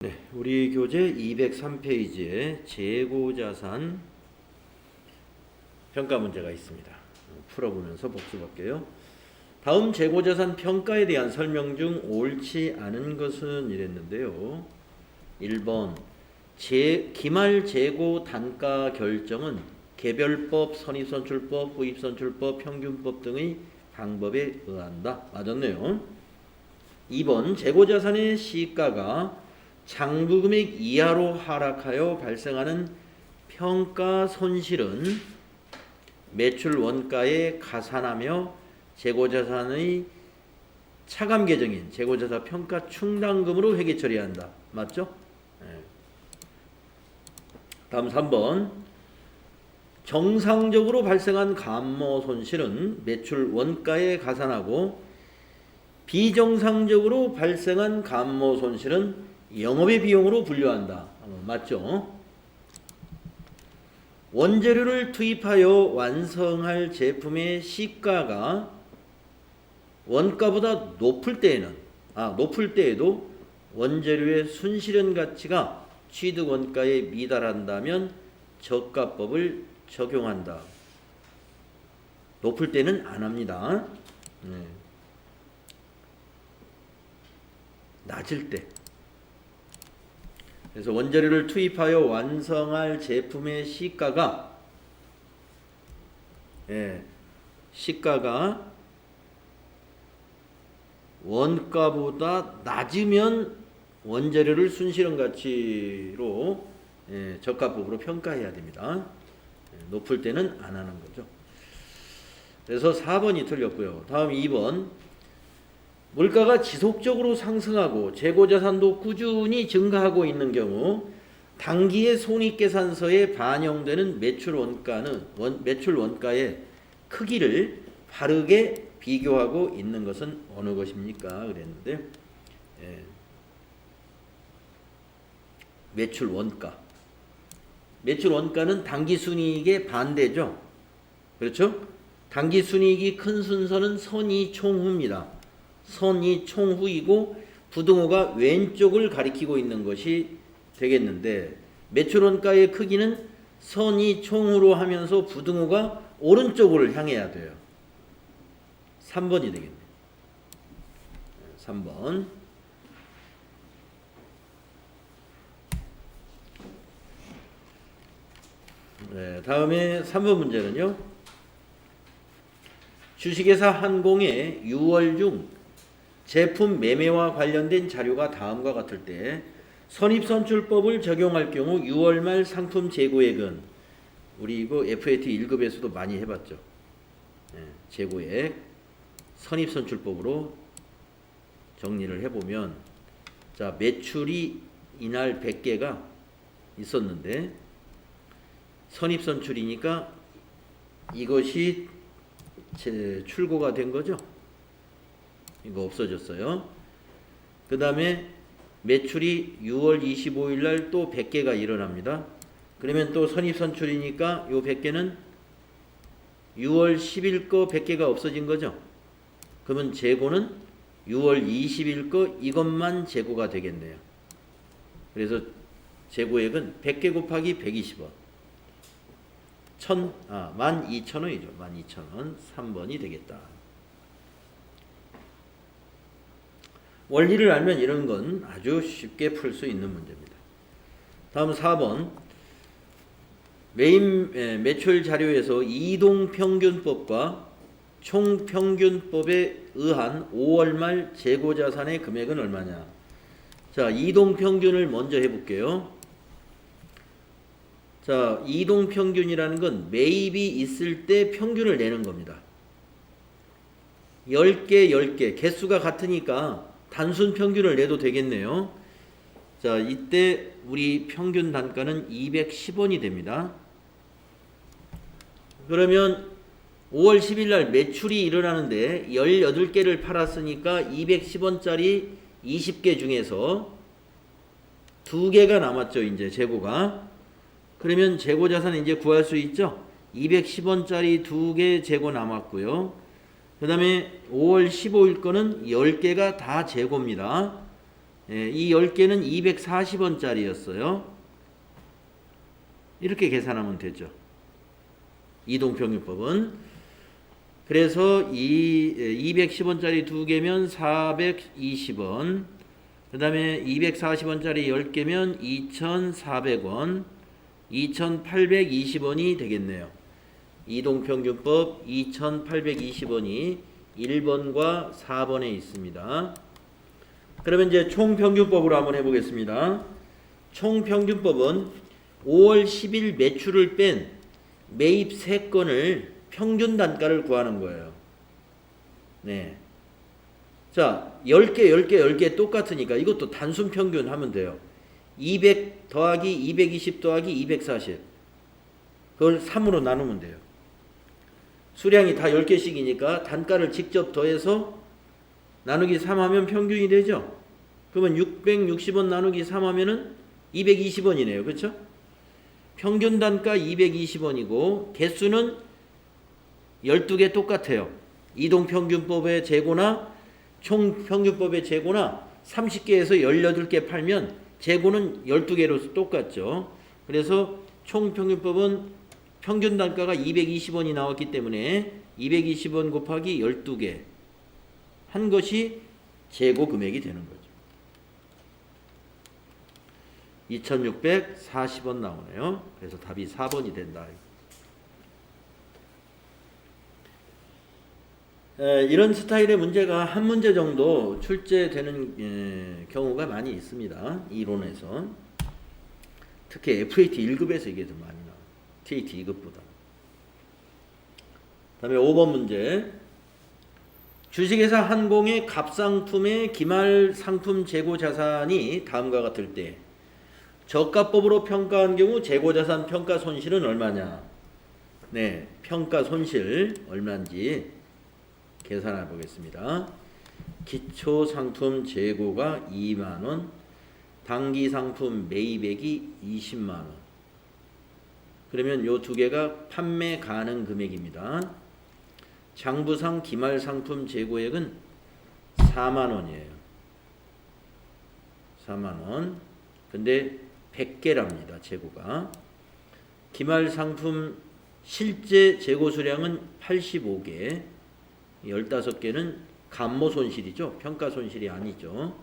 네, 우리 교재 203페이지에 재고자산 평가 문제가 있습니다. 풀어보면서 복습할게요. 다음 재고자산 평가에 대한 설명 중 옳지 않은 것은 이랬는데요. 1번 기말 재고 단가 결정은 개별법, 선입선출법, 후입선출법, 평균법 등의 방법에 의한다. 맞았네요. 2번 재고자산의 시가가 장부금액 이하로 하락하여 발생하는 평가 손실은 매출 원가에 가산하며 재고자산의 차감 계정인 재고자산 평가 충당금으로 회계 처리한다. 맞죠? 네. 다음 3번 정상적으로 발생한 감모 손실은 매출 원가에 가산하고 비정상적으로 발생한 감모 손실은 영업의 비용으로 분류한다. 맞죠? 원재료를 투입하여 완성할 제품의 시가가 원가보다 높을 때에도 원재료의 순실현 가치가 취득 원가에 미달한다면 저가법을 적용한다. 높을 때는 안 합니다. 낮을 때. 그래서 원재료를 투입하여 완성할 제품의 시가가 원가보다 낮으면 원재료를 순실현 가치로 저가법으로 평가해야 됩니다. 높을 때는 안 하는 거죠. 그래서 4번이 틀렸고요. 다음 2번 물가가 지속적으로 상승하고 재고자산도 꾸준히 증가하고 있는 경우 당기의 손익계산서에 반영되는 매출 원가의 크기를 바르게 비교하고 있는 것은 어느 것입니까? 그랬는데 매출 원가는 당기순이익의 반대죠. 그렇죠? 당기순이익이 큰 순서는 선이총후입니다. 선이총후이고 부등호가 왼쪽을 가리키고 있는 것이 되겠는데 매출원가의 크기는 선이총후로 하면서 부등호가 오른쪽을 향해야 돼요. 3번이 되겠네요. 3번. 다음에 3번 문제는요. 주식회사 한공의 6월 중 제품 매매와 관련된 자료가 다음과 같을 때 선입선출법을 적용할 경우 6월 말 상품 재고액은 우리 이거 FAT 1급에서도 많이 해봤죠. 재고액 선입선출법으로 정리를 해보면 자 매출이 이날 100개가 있었는데 선입선출이니까 이것이 출고가 된 거죠. 이거 없어졌어요. 그 다음에 매출이 6월 25일 날 또 100개가 일어납니다. 그러면 또 선입선출이니까 요 100개는 6월 10일 거 100개가 없어진 거죠. 그러면 재고는 6월 20일 거 이것만 재고가 되겠네요. 그래서 재고액은 100개 곱하기 120원 12,000원이죠. 12,000원 3번이 되겠다. 원리를 알면 이런 건 아주 쉽게 풀 수 있는 문제입니다. 다음 4번 매출 자료에서 이동평균법과 총평균법에 의한 5월 말 재고자산의 금액은 얼마냐. 자, 이동평균을 먼저 해볼게요. 자, 이동평균이라는 건 매입이 있을 때 평균을 내는 겁니다. 10개 개수가 같으니까 단순 평균을 내도 되겠네요. 자, 이때 우리 평균 단가는 210원이 됩니다. 그러면 5월 10일 날 매출이 일어나는데 18개를 팔았으니까 210원짜리 20개 중에서 2개가 남았죠. 이제 재고가. 그러면 재고자산 이제 구할 수 있죠. 210원짜리 2개 재고 남았고요. 그 다음에 5월 15일 거는 10개가 다 재고입니다. 이 10개는 240원짜리였어요. 이렇게 계산하면 되죠. 이동평균법은. 그래서 이 210원짜리 2개면 420원, 그 다음에 240원짜리 10개면 2,400원, 2,820원이 되겠네요. 이동평균법 2,820원이 1번과 4번에 있습니다. 그러면 이제 총평균법으로 한번 해보겠습니다. 총평균법은 5월 10일 매출을 뺀 매입 3건을 평균 단가를 구하는 거예요. 네. 자, 10개 똑같으니까 이것도 단순 평균 하면 돼요. 200 더하기 220 더하기 240. 그걸 3으로 나누면 돼요. 수량이 다 10개씩이니까 단가를 직접 더해서 나누기 3 하면 평균이 되죠. 그러면 660원 나누기 3 하면은 220원이네요. 그렇죠? 평균 단가 220원이고 개수는 12개 똑같아요. 이동평균법의 재고나 총평균법의 재고나 30개에서 18개 팔면 재고는 12개로 똑같죠. 그래서 총평균법은 평균 단가가 220원이 나왔기 때문에 220원 곱하기 12개 한 것이 재고 금액이 되는 거죠. 2640원 나오네요. 그래서 답이 4번이 된다. 이런 스타일의 문제가 한 문제 정도 출제되는 경우가 많이 있습니다. 이론에서. 특히 FAT 1급에서 이게 좀 많이 나와요. TAT 2급보다. 다음에 5번 문제. 주식회사 한공의 갑상품의 기말 상품 재고 자산이 다음과 같을 때 저가법으로 평가한 경우 재고 자산 평가 손실은 얼마냐? 네, 평가 손실 얼마인지 계산해 보겠습니다. 기초 상품 재고가 2만 원, 단기 상품 매입액이 20만 원. 그러면 요 두 개가 판매 가능 금액입니다. 장부상 기말 상품 재고액은 4만 원이에요. 4만 원. 근데 100개랍니다. 재고가. 기말 상품 실제 재고 수량은 85개. 15개는 감모 손실이죠. 평가 손실이 아니죠.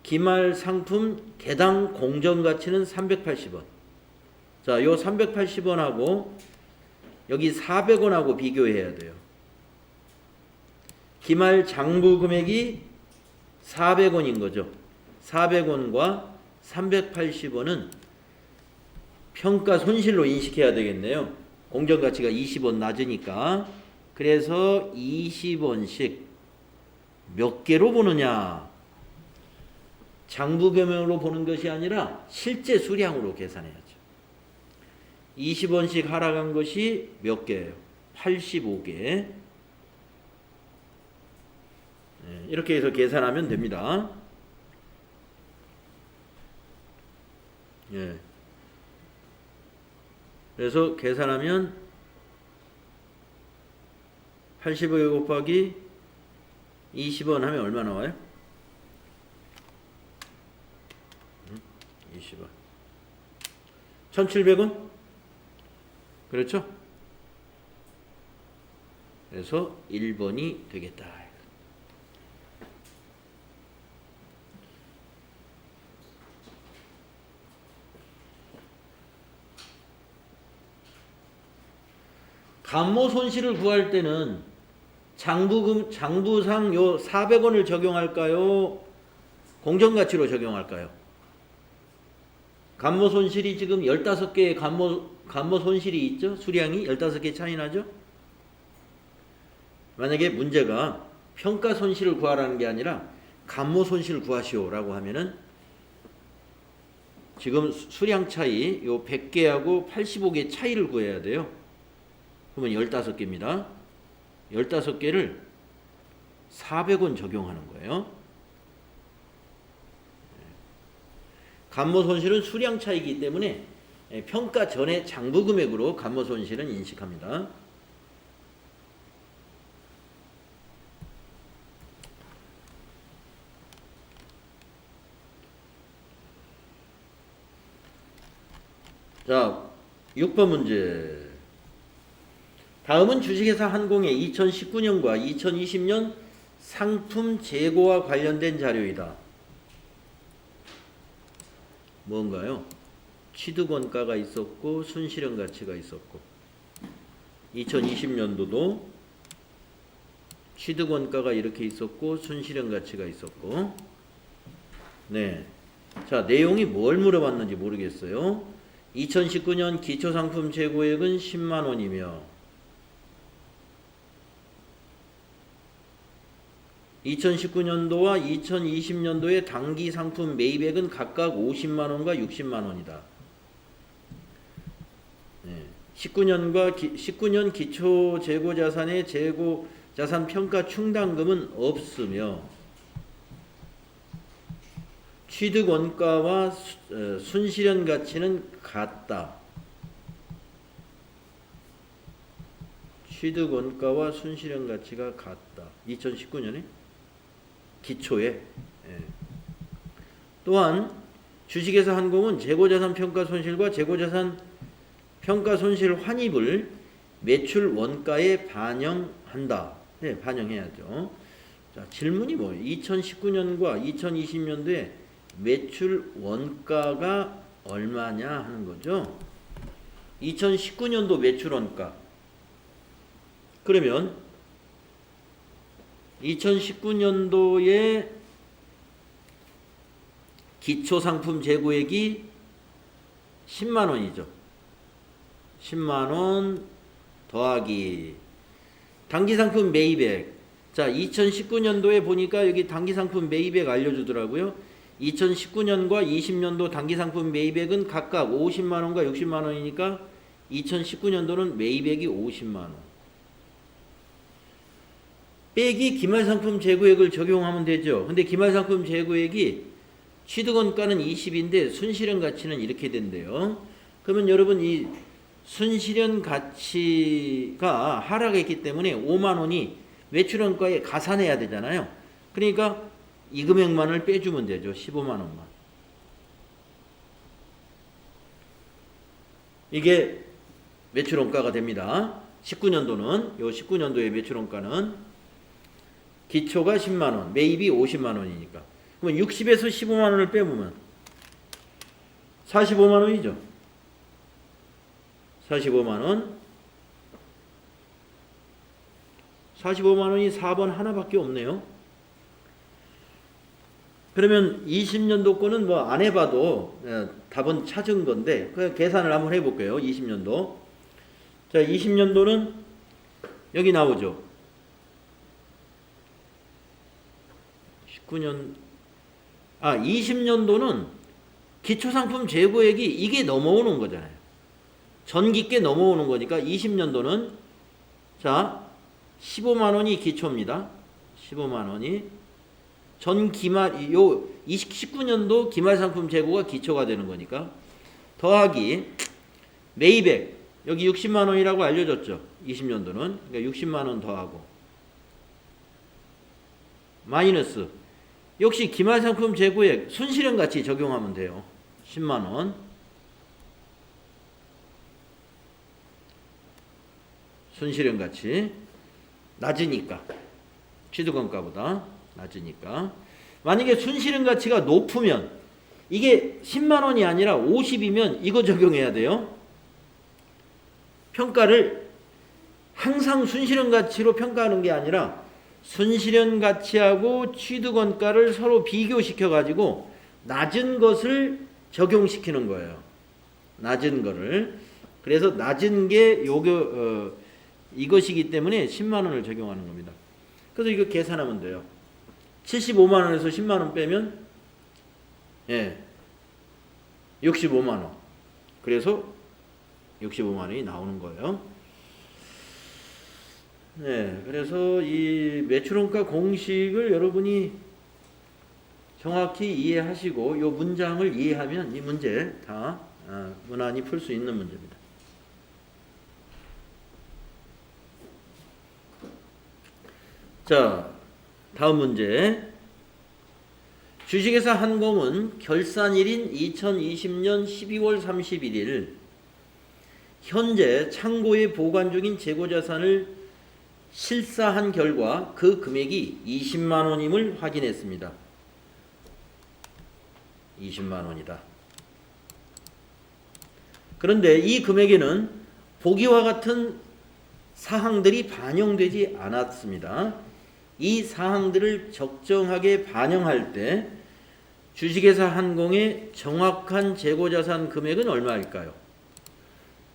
기말 상품 개당 공정 가치는 380원. 자, 요 380원하고 여기 400원하고 비교해야 돼요. 기말 장부 금액이 400원인 거죠. 400원과 380원은 평가 손실로 인식해야 되겠네요. 공정 가치가 20원 낮으니까. 그래서 20원씩 몇 개로 보느냐? 장부 금액으로 보는 것이 아니라 실제 수량으로 계산해야죠. 20원씩 하락한 것이 몇 개예요? 85개. 이렇게 해서 계산하면 됩니다. 예. 그래서 계산하면 85개 곱하기 20원 하면 얼마 나와요? 20원. 1700원? 그렇죠? 그래서 1번이 되겠다. 감모 손실을 구할 때는 장부상 요 400원을 적용할까요? 공정가치로 적용할까요? 감모 손실이 지금 15개의 감모 손실이 있죠? 수량이 15개 차이 나죠? 만약에 문제가 평가 손실을 구하라는 게 아니라 감모 손실을 구하시오라고 하면은 지금 수량 차이 요 100개하고 85개 차이를 구해야 돼요. 그러면 15개입니다. 15개를 400원 적용하는 거예요. 감모 손실은 수량 차이이기 때문에 평가 전에 장부 금액으로 감모 손실은 인식합니다. 자, 6번 문제. 다음은 주식회사 한공의 2019년과 2020년 상품 재고와 관련된 자료이다. 뭔가요? 취득원가가 있었고 순실현 가치가 있었고 2020년도도 취득원가가 이렇게 있었고 순실현 가치가 있었고 네. 자, 내용이 뭘 물어봤는지 모르겠어요. 2019년 기초상품 재고액은 10만원이며 2019년도와 2020년도의 당기 상품 매입액은 각각 50만원과 60만원이다. 네. 19년 기초 재고 자산의 재고 자산 평가 충당금은 없으며 취득 원가와 순실현 가치는 같다. 취득 원가와 순실현 가치가 같다. 2019년에 기초에. 예. 또한 주식회사 한공은 재고자산 평가 손실과 재고자산 평가 손실 환입을 매출 원가에 반영한다. 네, 반영해야죠. 자, 질문이 뭐예요? 2019년과 2020년도에 매출 원가가 얼마냐 하는 거죠. 2019년도 매출 원가. 그러면 2019년도에 기초상품 재고액이 10만원이죠. 10만원 더하기 당기상품 매입액. 자, 2019년도에 보니까 여기 당기상품 매입액 알려주더라고요. 2019년과 20년도 당기상품 매입액은 각각 50만원과 60만원이니까 2019년도는 매입액이 50만원. 빼기 기말상품 재고액을 적용하면 되죠. 근데 기말상품 재고액이 취득원가는 20인데 순실현 가치는 이렇게 된대요. 그러면 여러분 이 순실현 가치가 하락했기 때문에 5만원이 매출원가에 가산해야 되잖아요. 그러니까 이 금액만을 빼주면 되죠. 15만원만. 이게 매출원가가 됩니다. 19년도는 요 19년도의 매출원가는 기초가 10만원, 매입이 50만원이니까. 그러면 60에서 15만원을 빼보면 45만원이죠. 45만원. 45만원이 4번 하나밖에 없네요. 그러면 20년도 거는 뭐 안 해봐도 답은 찾은 건데 그냥 계산을 한번 해볼게요. 20년도. 자, 20년도는 여기 나오죠. 20년도는 기초상품 재고액이 이게 넘어오는 거잖아요. 전기께 넘어오는 거니까 20년도는 자 15만원이 기초입니다. 15만원이 전기말 요 19년도 기말상품 재고가 기초가 되는 거니까 더하기 매입액 여기 60만원이라고 알려줬죠. 20년도는 그러니까 60만원 더하고 마이너스 역시 기말상품 재고액 순실현 가치 적용하면 돼요. 10만원. 순실현 가치 낮으니까 취득원가보다 낮으니까 만약에 순실현 가치가 높으면 이게 10만원이 아니라 50이면 이거 적용해야 돼요. 평가를 항상 순실현 가치로 평가하는 게 아니라 순실현 가치하고 취득원가를 서로 비교시켜 가지고 낮은 것을 적용시키는 거예요. 낮은 거를. 그래서 낮은 게 이것이기 때문에 10만원을 적용하는 겁니다. 그래서 이거 계산하면 돼요. 75만원에서 10만원 빼면 65만원. 그래서 65만원이 나오는 거예요. 네, 그래서 이 매출원가 공식을 여러분이 정확히 이해하시고 이 문장을 이해하면 이 문제 다 무난히 풀 수 있는 문제입니다. 자, 다음 문제. 주식회사 한공은 결산일인 2020년 12월 31일 현재 창고에 보관 중인 재고자산을 실사한 결과 그 금액이 20만 원임을 확인했습니다. 20만 원이다. 그런데 이 금액에는 보기와 같은 사항들이 반영되지 않았습니다. 이 사항들을 적정하게 반영할 때 주식회사 한공의 정확한 재고자산 금액은 얼마일까요?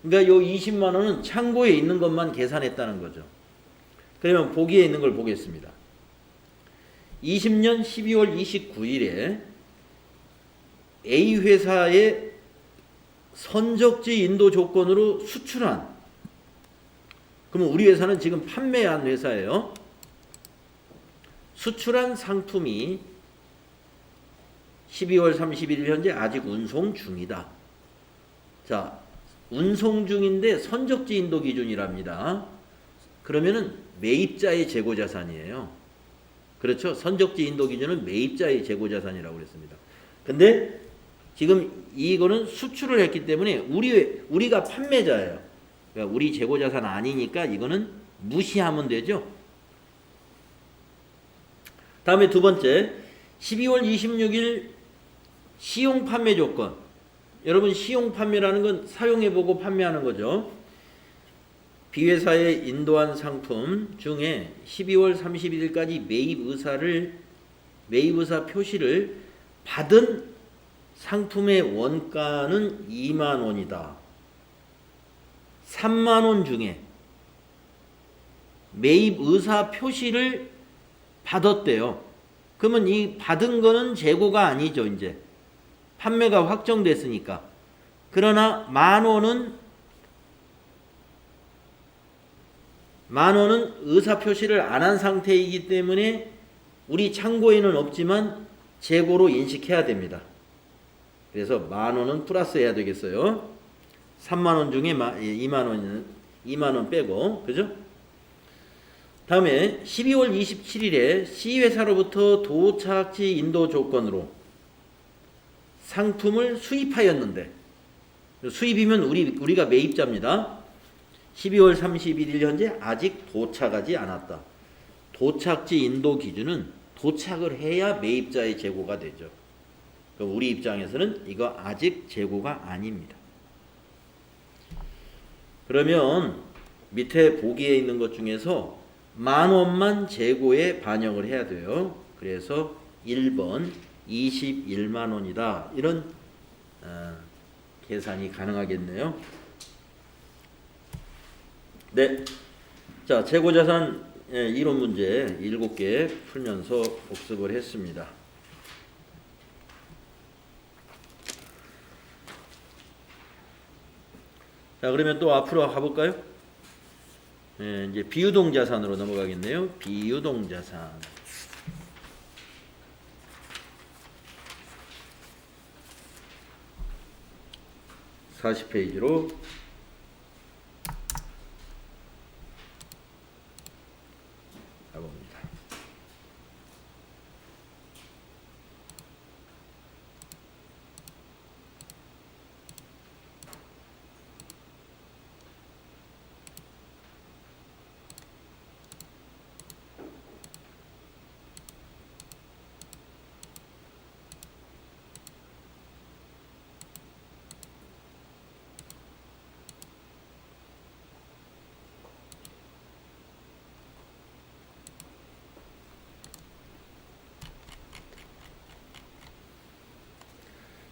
그러니까 요 20만 원은 창고에 있는 것만 계산했다는 거죠. 그러면 보기에 있는 걸 보겠습니다. 20년 12월 29일에 A 회사의 선적지 인도 조건으로 수출한, 그러면 우리 회사는 지금 판매한 회사예요. 수출한 상품이 12월 31일 현재 아직 운송 중이다. 자, 운송 중인데 선적지 인도 기준이랍니다. 그러면은 매입자의 재고자산이에요. 그렇죠? 선적지 인도 기준은 매입자의 재고자산이라고 그랬습니다. 근데 지금 이거는 수출을 했기 때문에 우리가 판매자예요. 그러니까 우리 재고자산 아니니까 이거는 무시하면 되죠. 다음에 두 번째, 12월 26일 시용 판매 조건. 여러분, 시용 판매라는 건 사용해보고 판매하는 거죠. B회사에 인도한 상품 중에 12월 31일까지 매입 의사 표시를 받은 상품의 원가는 2만 원이다. 3만 원 중에 매입 의사 표시를 받았대요. 그러면 이 받은 거는 재고가 아니죠, 이제. 판매가 확정됐으니까. 그러나 만 원은 의사 표시를 안 한 상태이기 때문에 우리 창고에는 없지만 재고로 인식해야 됩니다. 그래서 만 원은 플러스 해야 되겠어요. 3만 원 중에 2만 원 빼고, 그죠? 다음에 12월 27일에 C회사로부터 도착지 인도 조건으로 상품을 수입하였는데, 수입이면 우리가 매입자입니다. 12월 31일 현재 아직 도착하지 않았다. 도착지 인도 기준은 도착을 해야 매입자의 재고가 되죠. 그럼 우리 입장에서는 이거 아직 재고가 아닙니다. 그러면 밑에 보기에 있는 것 중에서 만 원만 재고에 반영을 해야 돼요. 그래서 1번 21만 원이다. 이런 계산이 가능하겠네요. 네. 자, 재고자산 이론 문제 7개 풀면서 복습을 했습니다. 자, 그러면 또 앞으로 가볼까요? 이제 비유동자산으로 넘어가겠네요. 비유동자산. 40페이지로 가봅니다.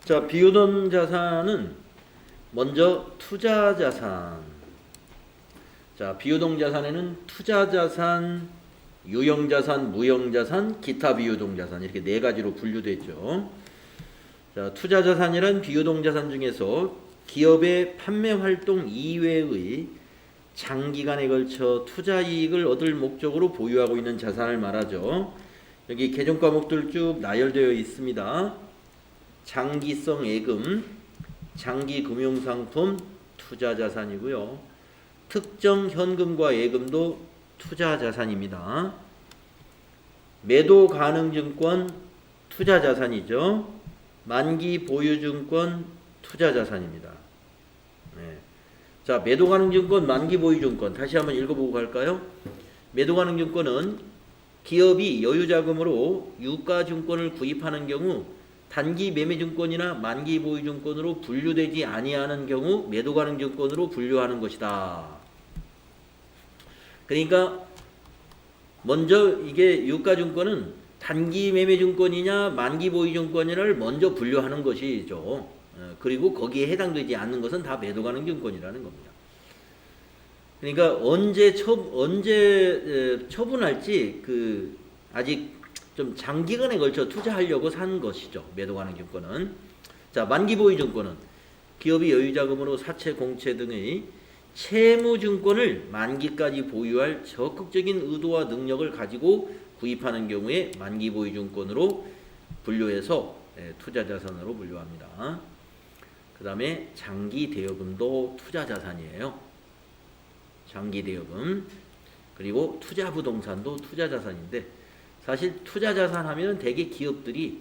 자, 비유동 자산은 먼저 투자 자산. 자, 비유동 자산에는 투자 자산, 유형 자산, 무형 자산, 기타 비유동 자산 이렇게 네 가지로 분류되어 있죠. 자, 투자 자산이란 비유동 자산 중에서 기업의 판매 활동 이외의 장기간에 걸쳐 투자 이익을 얻을 목적으로 보유하고 있는 자산을 말하죠. 여기 개정 과목들 쭉 나열되어 있습니다. 장기성 예금, 장기 금융상품 투자자산이고요. 특정 현금과 예금도 투자자산입니다. 매도 가능 증권 투자자산이죠. 만기 보유증권 투자자산입니다. 네. 자, 매도 가능 증권, 만기 보유 증권 다시 한번 읽어보고 갈까요? 매도 가능 증권은 기업이 여유 자금으로 유가 증권을 구입하는 경우 단기 매매 증권이나 만기 보유 증권으로 분류되지 아니하는 경우 매도 가능 증권으로 분류하는 것이다. 그러니까 먼저 이게 유가 증권은 단기 매매 증권이냐 만기 보유 증권이냐를 먼저 분류하는 것이죠. 그리고 거기에 해당되지 않는 것은 다 매도 가능 증권이라는 겁니다. 그러니까 언제 처분할지 그 아직 좀 장기간에 걸쳐 투자하려고 산 것이죠. 매도 가능 증권은. 자, 만기 보유 증권은 기업이 여유 자금으로 사채, 공채 등의 채무 증권을 만기까지 보유할 적극적인 의도와 능력을 가지고 구입하는 경우에 만기 보유 증권으로 분류해서 투자 자산으로 분류합니다. 그 다음에 장기 대여금도 투자 자산이에요. 장기 대여금. 그리고 투자 부동산도 투자 자산인데 사실 투자 자산 하면 대개 기업들이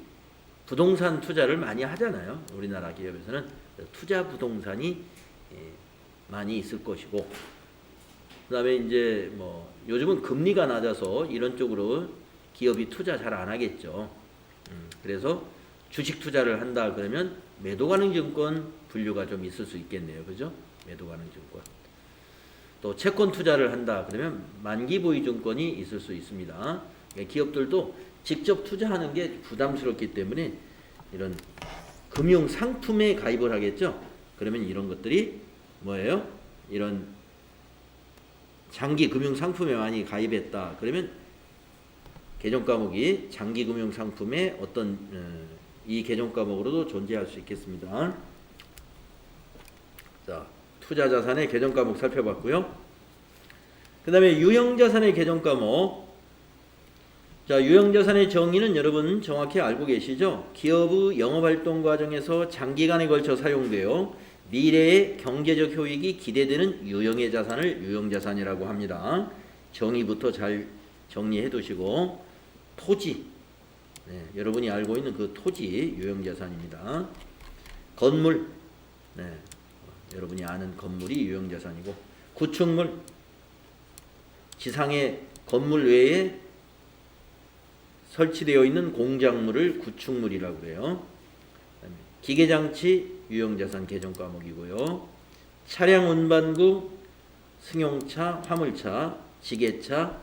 부동산 투자를 많이 하잖아요. 우리나라 기업에서는 투자 부동산이 많이 있을 것이고, 그 다음에 이제 뭐 요즘은 금리가 낮아서 이런 쪽으로 기업이 투자 잘 안 하겠죠. 그래서 주식 투자를 한다 그러면 매도 가능 증권 분류가 좀 있을 수 있겠네요. 그죠? 매도 가능 증권. 또 채권 투자를 한다 그러면 만기 보유 증권이 있을 수 있습니다. 기업들도 직접 투자하는 게 부담스럽기 때문에 이런 금융 상품에 가입을 하겠죠. 그러면 이런 것들이 뭐예요? 이런 장기 금융 상품에 많이 가입했다. 그러면 개정 과목이 장기 금융 상품의 어떤 이 개정 과목으로도 존재할 수 있겠습니다. 자, 투자 자산의 개정 과목 살펴봤고요. 그 다음에 유형 자산의 개정 과목. 자, 유형 자산의 정의는 여러분 정확히 알고 계시죠? 기업의 영업활동 과정에서 장기간에 걸쳐 사용되어 미래의 경제적 효익이 기대되는 유형의 자산을 유형 자산이라고 합니다. 정의부터 잘 정리해 두시고, 토지, 여러분이 알고 있는 그 토지 유형 자산입니다. 건물, 여러분이 아는 건물이 유형 자산이고, 구축물, 지상의 건물 외에 설치되어 있는 공작물을 구축물이라고 그래요. 기계장치 유형자산 개정 과목이고요. 차량 운반구, 승용차, 화물차, 지게차,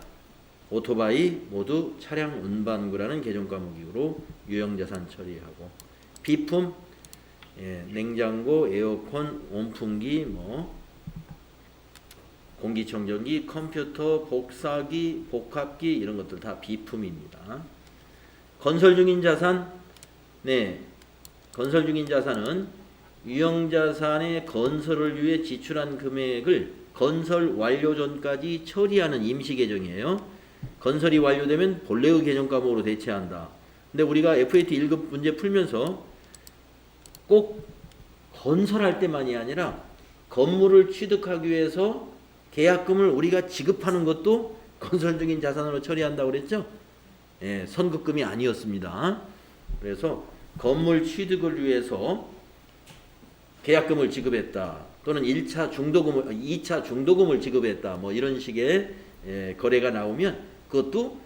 오토바이 모두 차량 운반구라는 개정 과목이므로 유형자산 처리하고, 비품, 냉장고, 에어컨, 온풍기, 공기청정기, 컴퓨터, 복사기, 복합기 이런 것들 다 비품입니다. 건설 중인 자산, 건설 중인 자산은 유형자산의 건설을 위해 지출한 금액을 건설 완료 전까지 처리하는 임시 계정이에요. 건설이 완료되면 본래의 계정 과목으로 대체한다. 근데 우리가 FAT 1급 문제 풀면서 꼭 건설할 때만이 아니라 건물을 취득하기 위해서 계약금을 우리가 지급하는 것도 건설 중인 자산으로 처리한다고 그랬죠? 선급금이 아니었습니다. 그래서 건물 취득을 위해서 계약금을 지급했다. 또는 1차 중도금을, 2차 중도금을 지급했다. 뭐 이런 식의 거래가 나오면 그것도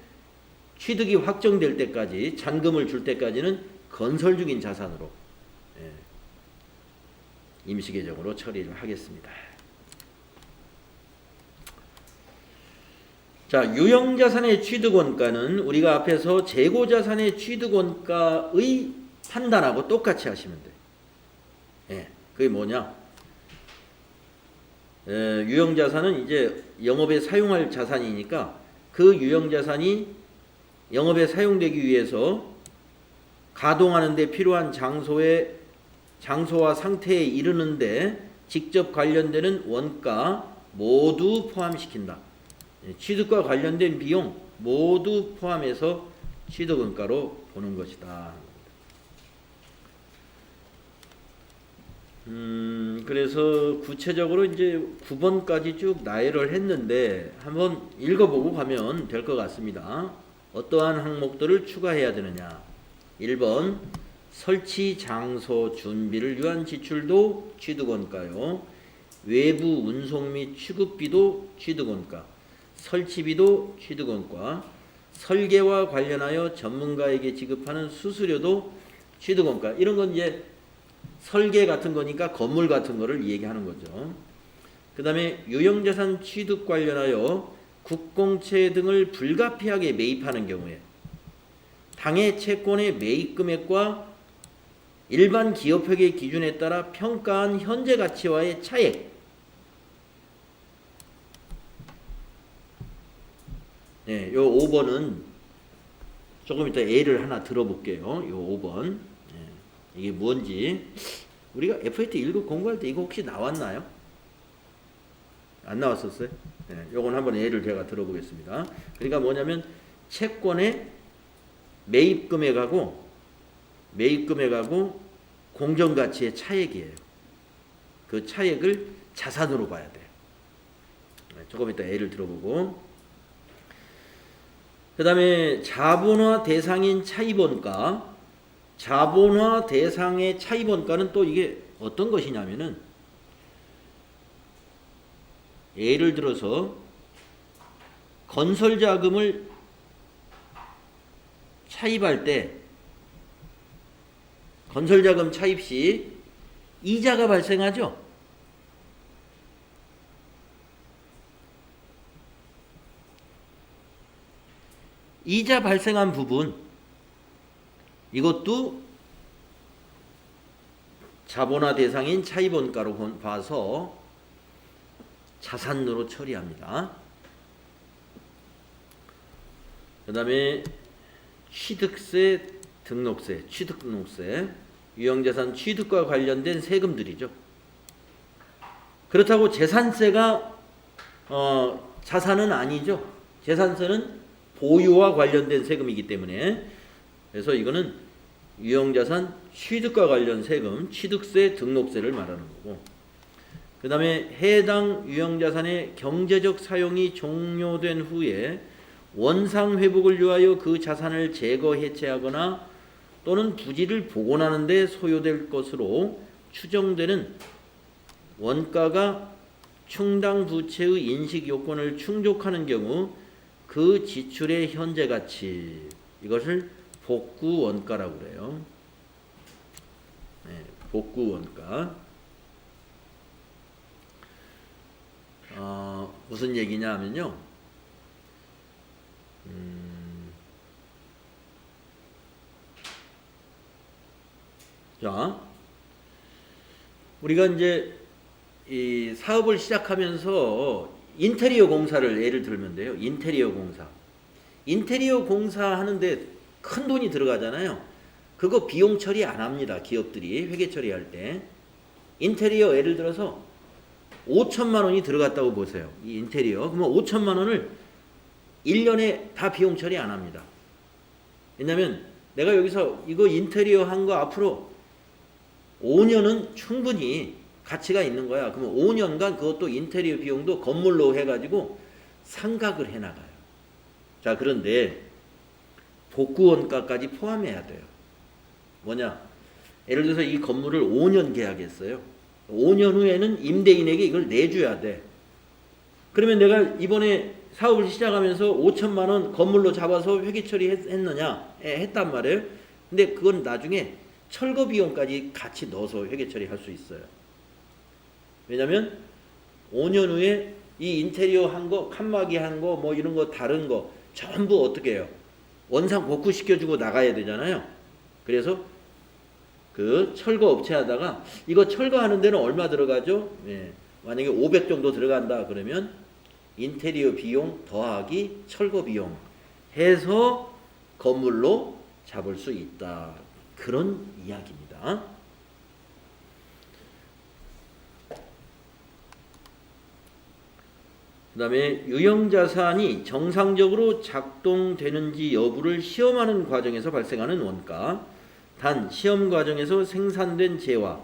취득이 확정될 때까지, 잔금을 줄 때까지는 건설 중인 자산으로 임시계정으로 처리를 하겠습니다. 자, 유형자산의 취득원가는 우리가 앞에서 재고자산의 취득원가의 판단하고 똑같이 하시면 돼요. 그게 뭐냐? 유형자산은 이제 영업에 사용할 자산이니까 그 유형자산이 영업에 사용되기 위해서 가동하는 데 필요한 장소와 상태에 이르는데 직접 관련되는 원가 모두 포함시킨다. 취득과 관련된 비용 모두 포함해서 취득원가로 보는 것이다. 그래서 구체적으로 이제 9번까지 쭉 나열을 했는데 한번 읽어보고 가면 될 것 같습니다. 어떠한 항목들을 추가해야 되느냐. 1번 설치 장소 준비를 위한 지출도 취득원가요. 외부 운송 및 취급비도 취득원가, 설치비도 취득원가, 설계와 관련하여 전문가에게 지급하는 수수료도 취득원가. 이런 건 이제 설계 같은 거니까 건물 같은 거를 얘기하는 거죠. 그 다음에 유형자산 취득 관련하여 국공채 등을 불가피하게 매입하는 경우에 당해 채권의 매입 금액과 일반 기업회계 기준에 따라 평가한 현재 가치와의 차액. 네, 요 5번은 조금 이따 예를 하나 들어볼게요. 요 5번. 네, 이게 뭔지. 우리가 FAT 1급 공부할 때 이거 혹시 나왔나요? 안 나왔었어요? 네, 요건 한번 예를 제가 들어보겠습니다. 그러니까 뭐냐면 채권의 매입 금액하고 공정가치의 차액이에요. 그 차액을 자산으로 봐야 돼요. 네, 조금 이따 예를 들어보고. 그 다음에 자본화 대상인 차입원가. 자본화 대상의 차입원가는 또 이게 어떤 것이냐면은 예를 들어서 건설자금을 차입할 때 건설자금 차입 시 이자가 발생하죠. 이자 발생한 부분 이것도 자본화 대상인 차입원가로 봐서 자산으로 처리합니다. 그 다음에 취득세, 등록세, 취득등록세, 유형자산 취득과 관련된 세금들이죠. 그렇다고 재산세가 자산은 아니죠. 재산세는 보유와 관련된 세금이기 때문에 그래서 이거는 유형자산 취득과 관련 세금, 취득세, 등록세를 말하는 거고 그 다음에 해당 유형자산의 경제적 사용이 종료된 후에 원상회복을 위하여 그 자산을 제거 해체하거나 또는 부지를 복원하는 데 소요될 것으로 추정되는 원가가 충당 부채의 인식 요건을 충족하는 경우 그 지출의 현재 가치 이것을 복구 원가라고 그래요. 네, 복구 원가. 무슨 얘기냐 하면요. 자, 우리가 이제 이 사업을 시작하면서 인테리어 공사를 예를 들면 돼요. 인테리어 공사. 인테리어 공사 하는데 큰 돈이 들어가잖아요. 그거 비용 처리 안 합니다. 기업들이 회계 처리할 때. 인테리어 예를 들어서 5천만 원이 들어갔다고 보세요. 이 인테리어. 그러면 5천만 원을 1년에 다 비용 처리 안 합니다. 왜냐면 내가 여기서 이거 인테리어 한 거 앞으로 5년은 충분히 가치가 있는 거야. 그러면 5년간 그것도 인테리어 비용도 건물로 해가지고 상각을 해나가요. 자, 그런데 복구 원가까지 포함해야 돼요. 뭐냐? 예를 들어서 이 건물을 5년 계약했어요. 5년 후에는 임대인에게 이걸 내줘야 돼. 그러면 내가 이번에 사업을 시작하면서 5천만 원 건물로 잡아서 회계 처리했느냐? 했단 말이에요. 근데 그건 나중에 철거 비용까지 같이 넣어서 회계 처리할 수 있어요. 왜냐면 5년 후에 이 인테리어 한 거, 칸막이 한 거, 뭐 이런 거 다른 거 전부 어떻게 해요? 원상 복구 시켜주고 나가야 되잖아요. 그래서 그 철거 업체 하다가 이거 철거하는 데는 얼마 들어가죠? 예. 만약에 500 정도 들어간다 그러면 인테리어 비용 더하기 철거 비용 해서 건물로 잡을 수 있다. 그런 이야기입니다. 그 다음에 유형자산이 정상적으로 작동되는지 여부를 시험하는 과정에서 발생하는 원가. 단 시험 과정에서 생산된 재화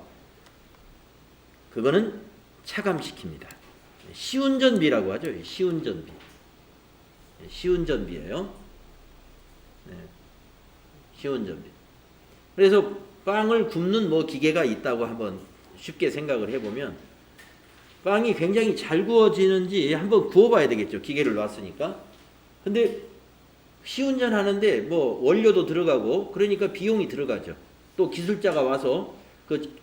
그거는 차감시킵니다. 시운전비라고 하죠. 시운전비. 시운전비예요. 네. 시운전비. 그래서 빵을 굽는 뭐 기계가 있다고 한번 쉽게 생각을 해보면 빵이 굉장히 잘 구워지는지 한번 구워봐야 되겠죠. 기계를 놨으니까. 근데 시운전하는데 뭐 원료도 들어가고 그러니까 비용이 들어가죠. 또 기술자가 와서 그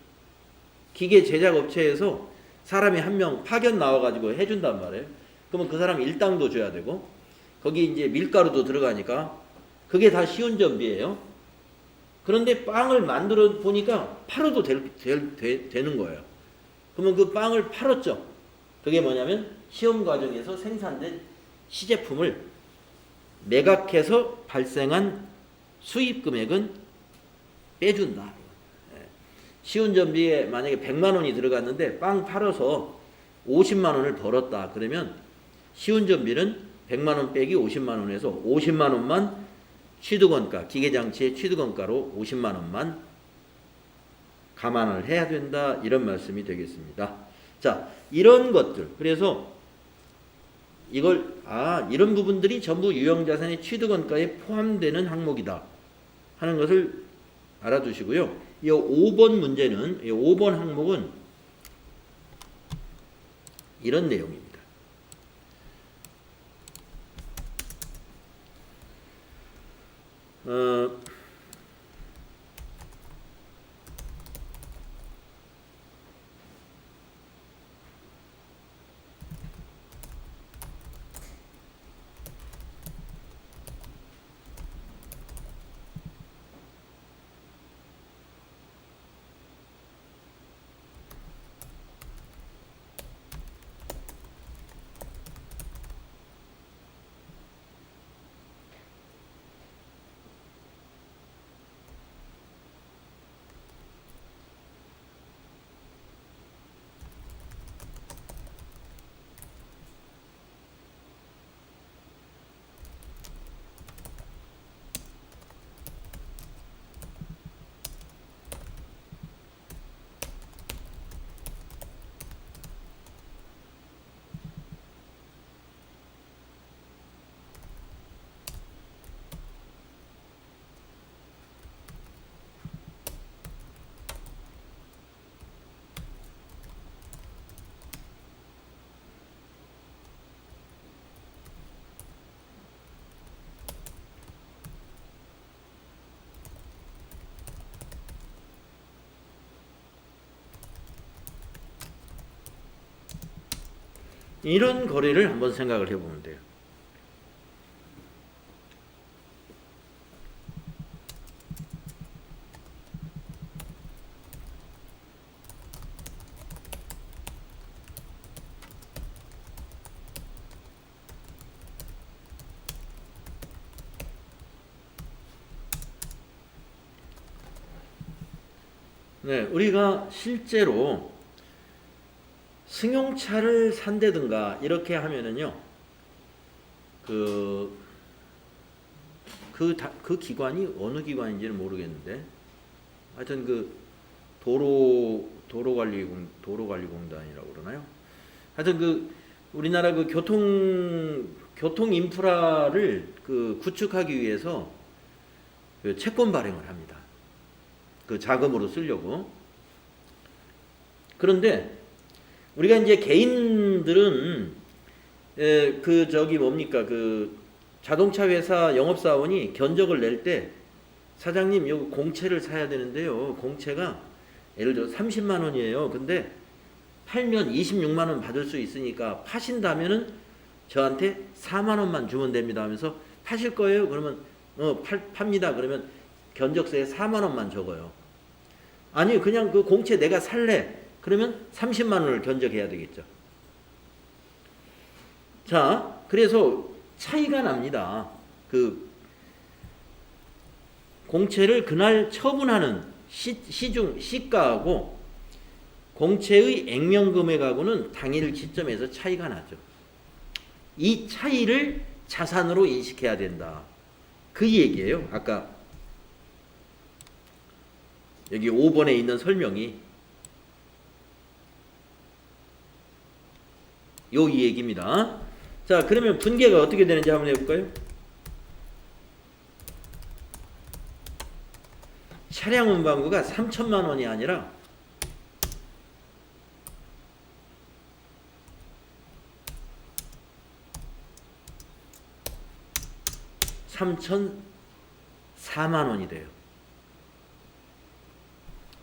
기계 제작 업체에서 사람이 한 명 파견 나와가지고 해준단 말이에요. 그러면 그 사람 일당도 줘야 되고 거기 이제 밀가루도 들어가니까 그게 다 시운전비예요. 그런데 빵을 만들어 보니까 팔아도 되는 거예요. 그러면 그 빵을 팔았죠. 그게 뭐냐면 시험 과정에서 생산된 시제품을 매각해서 발생한 수입 금액은 빼준다. 시운전비에 만약에 100만 원이 들어갔는데 빵 팔아서 50만 원을 벌었다. 그러면 시운전비는 100만 원 빼기 50만 원에서 50만 원만 취득원가, 기계장치의 취득원가로 50만 원만 감안을 해야 된다. 이런 말씀이 되겠습니다. 자, 이런 것들. 그래서 이걸 이런 부분들이 전부 유형자산의 취득원가에 포함되는 항목이다 하는 것을 알아두시고요. 이 5번 문제는, 이 5번 항목은 이런 내용입니다. 이런 거래를 한번 생각을 해보면 돼요. 네, 우리가 실제로 승용차를 산다든가 이렇게 하면은요, 그 기관이 어느 기관인지는 모르겠는데, 하여튼 그 도로관리공단이라고 그러나요? 하여튼 그 우리나라 그 교통 인프라를 그 구축하기 위해서 그 채권 발행을 합니다. 그 자금으로 쓰려고. 그런데 우리가 이제 개인들은 그 자동차 회사 영업사원이 견적을 낼 때 사장님 요 공채를 사야 되는데요. 공채가 예를 들어 30만 원이에요. 근데 팔면 26만 원 받을 수 있으니까 파신다면은 저한테 4만 원만 주면 됩니다 하면서 파실 거예요? 그러면 팝니다. 그러면 견적서에 4만 원만 적어요. 아니 그냥 그 공채 내가 살래. 그러면 30만 원을 견적해야 되겠죠. 자, 그래서 차이가 납니다. 그 공채를 그날 처분하는 시중 시가하고 공채의 액면 금액하고는 당일 시점에서 차이가 나죠. 이 차이를 자산으로 인식해야 된다. 그 얘기예요. 아까 여기 5번에 있는 설명이 이 얘기입니다. 자, 그러면 분계가 어떻게 되는지 한번 해볼까요? 차량 운반구가 3천만 원이 아니라 3,004만 원이 돼요.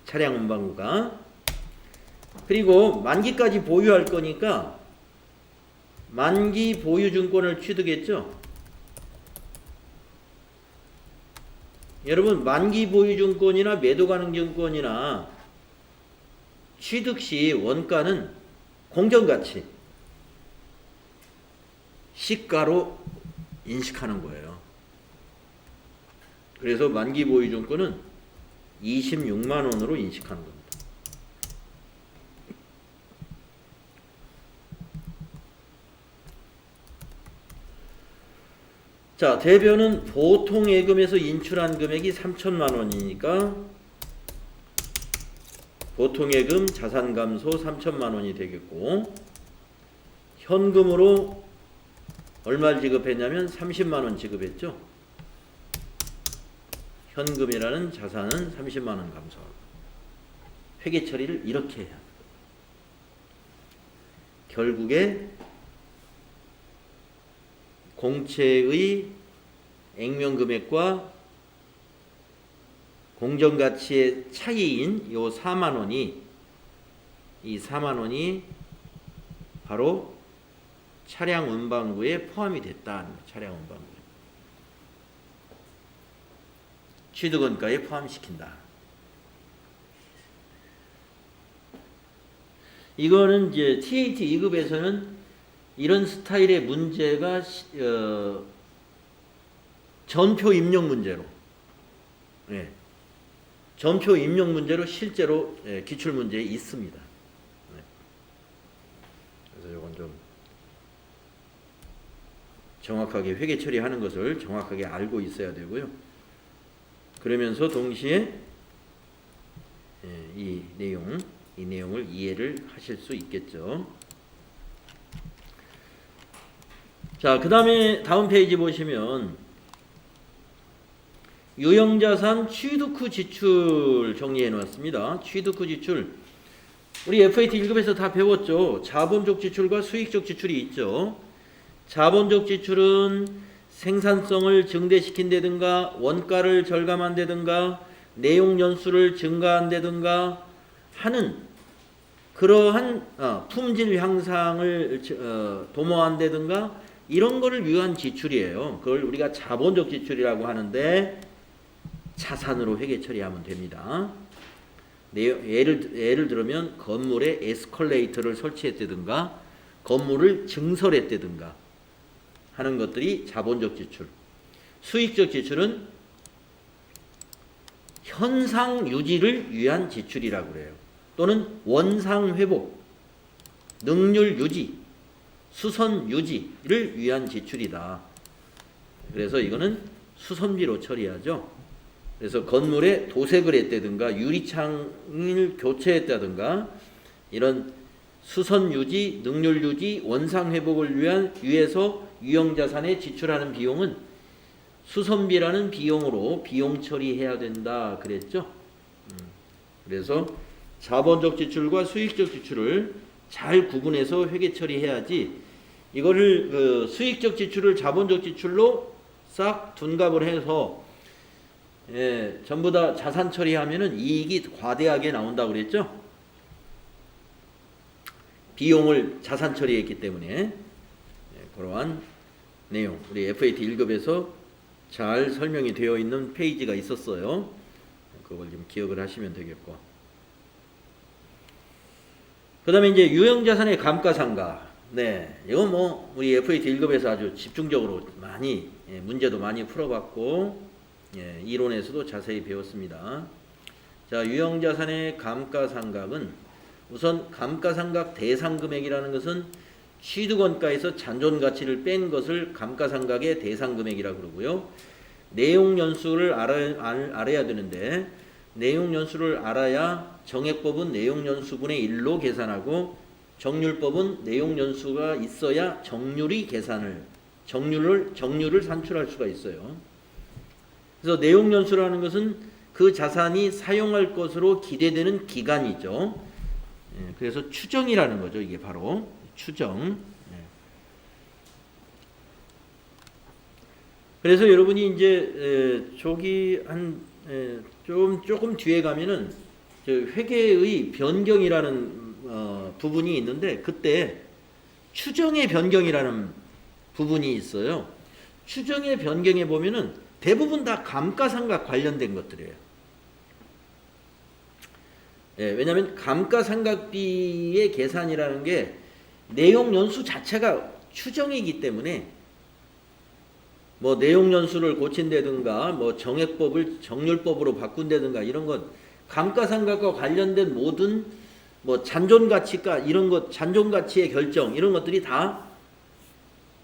차량 운반구가. 그리고 만기까지 보유할 거니까 만기 보유증권을 취득했죠. 여러분 만기 보유증권이나 매도가능증권이나 취득 시 원가는 공정가치 시가로 인식하는 거예요. 그래서 만기 보유증권은 26만 원으로 인식하는 겁니다. 자, 대변은 보통 예금에서 인출한 금액이 3천만 원이니까 보통 예금 자산 감소 3천만 원이 되겠고, 현금으로 얼마를 지급했냐면 30만 원 지급했죠. 현금이라는 자산은 30만 원 감소하고, 회계 처리를 이렇게 해야 합니다. 결국에 공채의 액면금액과 공정가치의 차이인 요 4만 원이, 이 4만 원이 바로 차량 운반구에 포함이 됐다. 차량 운반구에 취득원가에 포함시킨다. 이거는 이제 TAT 2급에서는 이런 스타일의 문제가 전표 입력 문제로, 전표 입력 문제로 실제로 기출 문제에 있습니다. 그래서 이건 좀 정확하게 회계 처리하는 것을 정확하게 알고 있어야 되고요. 그러면서 동시에 이 내용을 이해를 하실 수 있겠죠. 자, 그 다음에 다음 페이지 보시면 유형자산 취득 후 지출 정리해 놓았습니다. 취득 후 지출, 우리 FAT 1급에서 다 배웠죠. 자본적 지출과 수익적 지출이 있죠. 자본적 지출은 생산성을 증대시킨다든가 원가를 절감한다든가 내용 연수를 증가한다든가 하는 그러한 품질 향상을 도모한다든가 이런 거를 위한 지출이에요. 그걸 우리가 자본적 지출이라고 하는데 자산으로 회계 처리하면 됩니다. 예를 들면 건물에 에스컬레이터를 설치했다든가 건물을 증설했다든가 하는 것들이 자본적 지출. 수익적 지출은 현상 유지를 위한 지출이라고 그래요. 또는 원상 회복, 능률 유지, 수선 유지를 위한 지출이다. 그래서 이거는 수선비로 처리하죠. 그래서 건물에 도색을 했다든가 유리창을 교체했다든가 이런 수선 유지, 능률 유지, 원상 회복을 위해서 유형자산에 지출하는 비용은 수선비라는 비용으로 비용 처리해야 된다 그랬죠. 그래서 자본적 지출과 수익적 지출을 잘 구분해서 회계 처리해야지, 이거를 수익적 지출을 자본적 지출로 싹 둔갑을 해서 전부 다 자산 처리하면은 이익이 과대하게 나온다고 그랬죠. 비용을 자산 처리했기 때문에. 그러한 내용 우리 FAT 1급에서 잘 설명이 되어 있는 페이지가 있었어요. 그걸 좀 기억을 하시면 되겠고, 그 다음에 이제 유형자산의 감가상각. 이건 뭐 우리 FAT 1급에서 아주 집중적으로 많이 문제도 많이 풀어봤고 이론에서도 자세히 배웠습니다. 자, 유형자산의 감가상각은 우선 감가상각 대상금액이라는 것은 취득원가에서 잔존가치를 뺀 것을 감가상각의 대상금액이라고 그러고요. 내용연수를 알아야 되는데, 내용연수를 알아야 정액법은 내용연수분의 1로 계산하고 정률법은 내용연수가 있어야 정률을 산출할 수가 있어요. 그래서 내용연수라는 것은 그 자산이 사용할 것으로 기대되는 기간이죠. 그래서 추정이라는 거죠. 이게 바로 추정. 그래서 여러분이 이제 저기 한 조금 뒤에 가면은 저 회계의 변경이라는 부분이 있는데 그때 추정의 변경이라는 부분이 있어요. 추정의 변경에 보면은 대부분 다 감가상각 관련된 것들이에요. 왜냐하면 감가상각비의 계산이라는 게 내용 연수 자체가 추정이기 때문에 뭐 내용 연수를 고친다든가 뭐 정액법을 정률법으로 바꾼다든가 이런 것 감가상각과 관련된 모든 뭐 잔존가치가 이런 것 잔존가치의 결정 이런 것들이 다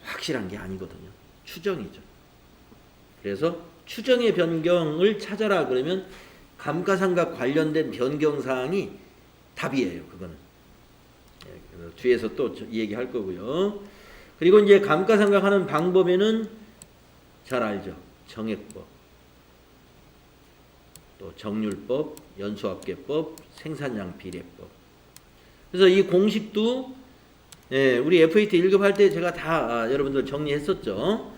확실한 게 아니거든요. 추정이죠. 그래서 추정의 변경을 찾아라 그러면 감가상각 관련된 변경사항이 답이에요. 그거는 뒤에서 또 이 얘기할 거고요. 그리고 이제 감가상각하는 방법에는 잘 알죠. 정액법, 또 정률법, 연수합계법, 생산량 비례법. 그래서 이 공식도 우리 FAT 1급 할 때 제가 다 여러분들 정리했었죠.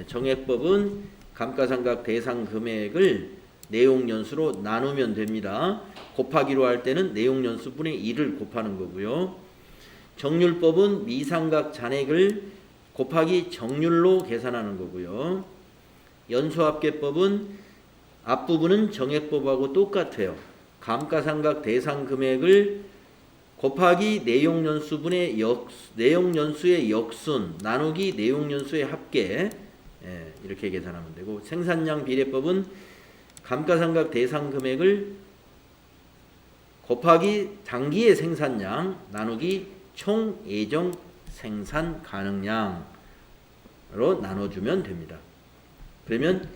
정액법은 감가상각 대상 금액을 내용연수로 나누면 됩니다. 곱하기로 할 때는 내용연수분의 1을 곱하는 거고요. 정률법은 미상각 잔액을 곱하기 정률로 계산하는 거고요. 연수합계법은 앞부분은 정액법하고 똑같아요. 감가상각 대상 금액을 곱하기 내용연수분의 내용연수의 역순 나누기 내용연수의 합계 이렇게 계산하면 되고 생산량 비례법은 감가상각 대상 금액을 곱하기 당기의 생산량 나누기 총 예정 생산 가능량으로 나눠주면 됩니다. 그러면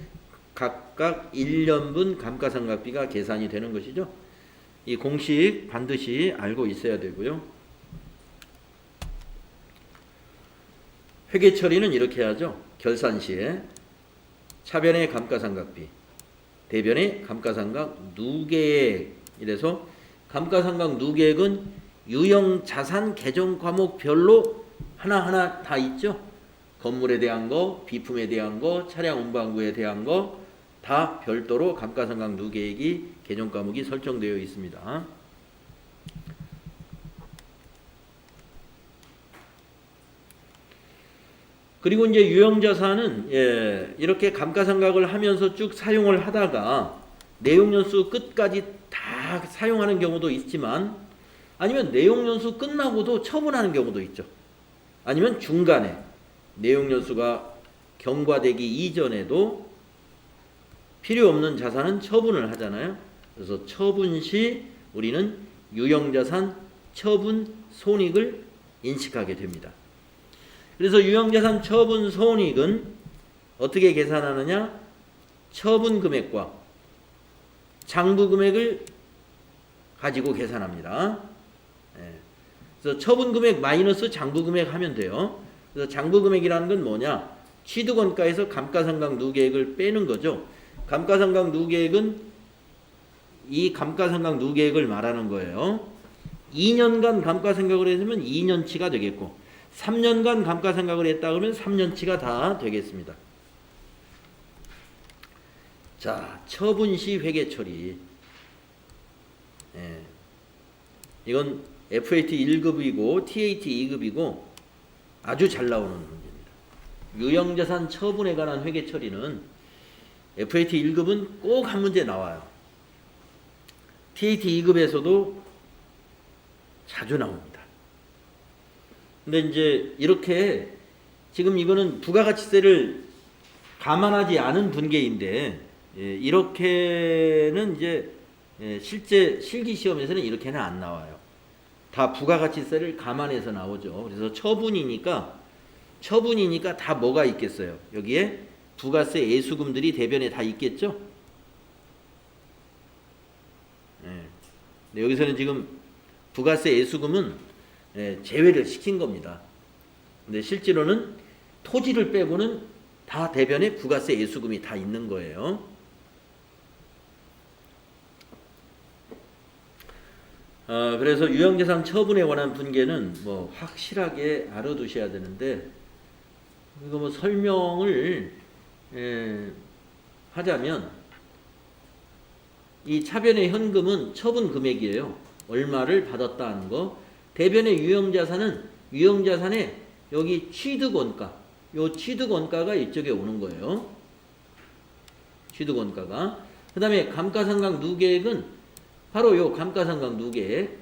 각각 1년분 감가상각비가 계산이 되는 것이죠. 이 공식 반드시 알고 있어야 되고요. 회계 처리는 이렇게 하죠. 결산 시에 차변의 감가상각비, 대변의 감가상각 누계액 이래서 감가상각 누계액은 유형자산 개정 과목별로 하나하나 다 있죠. 건물에 대한 거, 비품에 대한 거, 차량 운반구에 대한 거 다 별도로 감가상각 누계액이 개정 과목이 설정되어 있습니다. 그리고 이제 유형자산은 이렇게 감가상각을 하면서 쭉 사용을 하다가 내용연수 끝까지 다 사용하는 경우도 있지만 아니면 내용연수 끝나고도 처분하는 경우도 있죠. 아니면 중간에 내용연수가 경과되기 이전에도 필요 없는 자산은 처분을 하잖아요. 그래서 처분 시 우리는 유형자산 처분 손익을 인식하게 됩니다. 그래서 유형자산 처분 손익은 어떻게 계산하느냐? 처분 금액과 장부 금액을 가지고 계산합니다. 그래서 처분 금액 마이너스 장부 금액 하면 돼요. 그래서 장부 금액이라는 건 뭐냐? 취득원가에서 감가상각 누계액을 빼는 거죠. 감가상각 누계액은 이 감가상각 누계액을 말하는 거예요. 2년간 감가상각을 했으면 2년치가 되겠고 3년간 감가상각을 했다 그러면 3년치가 다 되겠습니다. 자, 처분 시 회계 처리. 이건 FAT 1급이고 TAT 2급이고 아주 잘 나오는 문제입니다. 유형자산 처분에 관한 회계 처리는 FAT 1급은 꼭 한 문제 나와요. TAT 2급에서도 자주 나옵니다. 근데 이제 이렇게 지금 이거는 부가가치세를 감안하지 않은 분계인데 이렇게는 이제 실제 실기 시험에서는 이렇게는 안 나와요. 다 부가가치세를 감안해서 나오죠. 그래서 처분이니까 다 뭐가 있겠어요? 여기에 부가세 예수금들이 대변에 다 있겠죠? 여기서는 지금 부가세 예수금은 제외를 시킨 겁니다. 근데 실제로는 토지를 빼고는 다 대변에 부가세 예수금이 다 있는 거예요. 그래서 유형자산 처분에 관한 분계는 뭐 확실하게 알아두셔야 되는데 이거 뭐 설명을 하자면 이 차변의 현금은 처분 금액이에요. 얼마를 받았다 하는 거. 대변의 유형자산은 유형자산의 여기 취득원가, 요 취득원가가 이쪽에 오는 거예요. 취득원가가. 그 다음에 감가상각 누계액은 바로 요 감가상각 누계액,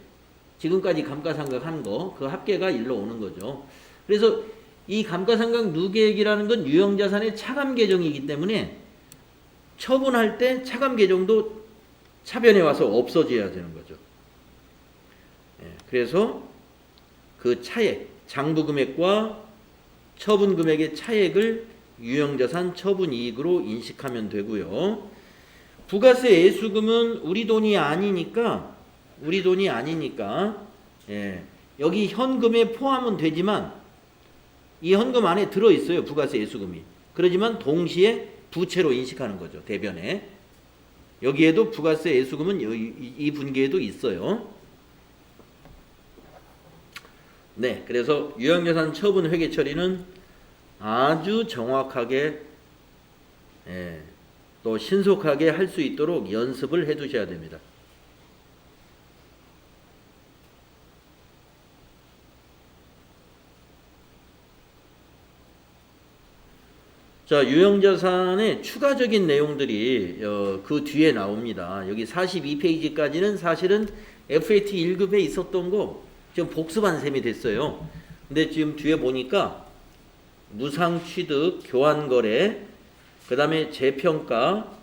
지금까지 감가상각 한 거, 그 합계가 일로 오는 거죠. 그래서 이 감가상각 누계액이라는 건 유형자산의 차감 계정이기 때문에 처분할 때 차감 계정도 차변에 와서 없어져야 되는 거죠. 그래서 그 차액, 장부금액과 처분금액의 차액을 유형자산 처분이익으로 인식하면 되고요. 부가세 애수금은 우리 돈이 아니니까 여기 현금에 포함은 되지만 이 현금 안에 들어있어요. 부가세 애수금이. 그러지만 동시에 부채로 인식하는 거죠. 대변에. 여기에도 부가세 애수금은 이 분기에도 있어요. 네, 그래서 유형자산 처분 회계 처리는 아주 정확하게 또 신속하게 할 수 있도록 연습을 해 두셔야 됩니다. 자, 유형자산의 추가적인 내용들이 그 뒤에 나옵니다. 여기 42페이지까지는 사실은 FAT 1급에 있었던 거 지금 복습한 셈이 됐어요. 근데 지금 뒤에 보니까 무상취득, 교환거래, 그 다음에 재평가,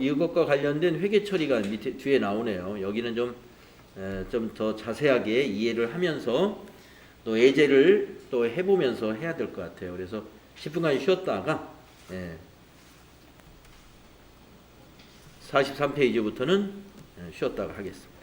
이것과 관련된 회계 처리가 밑에 뒤에 나오네요. 여기는 좀 더 자세하게 이해를 하면서 또 예제를 또 해보면서 해야 될 것 같아요. 그래서 10분간 쉬었다가 43페이지부터는 쉬었다가 하겠습니다.